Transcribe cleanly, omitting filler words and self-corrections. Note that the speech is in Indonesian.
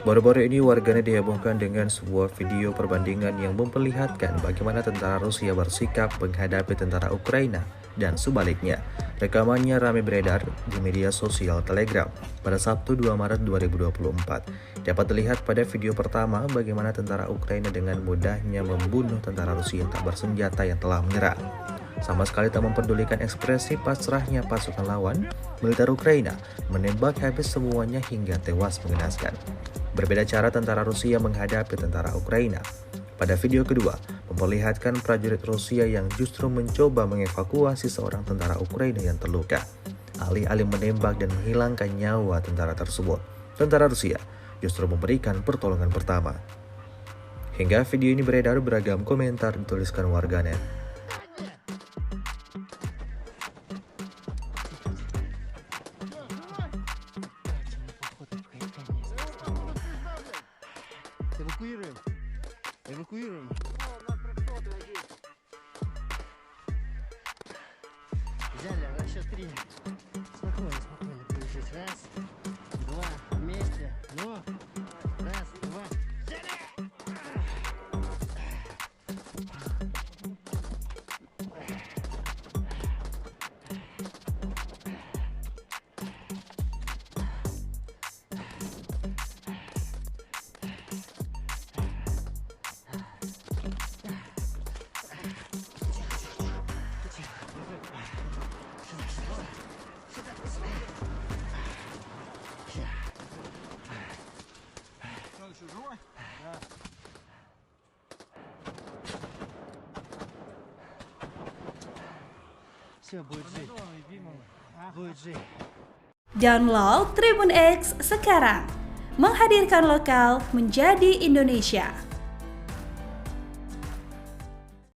Baru-baru ini warganet dihebohkan dengan sebuah video perbandingan yang memperlihatkan bagaimana tentara Rusia bersikap menghadapi tentara Ukraina dan sebaliknya. Rekamannya ramai beredar di media sosial Telegram pada Sabtu 2 Maret 2024. Dapat dilihat pada video pertama bagaimana tentara Ukraina dengan mudahnya membunuh tentara Rusia tak bersenjata yang telah menyerang. Sama sekali tak memperdulikan ekspresi pasrahnya pasukan lawan, militer Ukraina menembak habis semuanya hingga tewas mengenaskan. Berbeda cara tentara Rusia menghadapi tentara Ukraina. Pada video kedua, memperlihatkan prajurit Rusia yang justru mencoba mengevakuasi seorang tentara Ukraina yang terluka. Alih-alih menembak dan menghilangkan nyawa tentara tersebut, tentara Rusia justru memberikan pertolongan pertama. Hingga video ini beredar, beragam komentar dituliskan warganet. Эвакуируем. Эвакуируем. Взяли, на счет 3. Спокойно, спокойно. Держись. Раз, два, вместе. Ну, раз, два. Взяли! Все, будет жить. Будет жить. Download Tribun X sekarang, menghadirkan lokal menjadi Indonesia.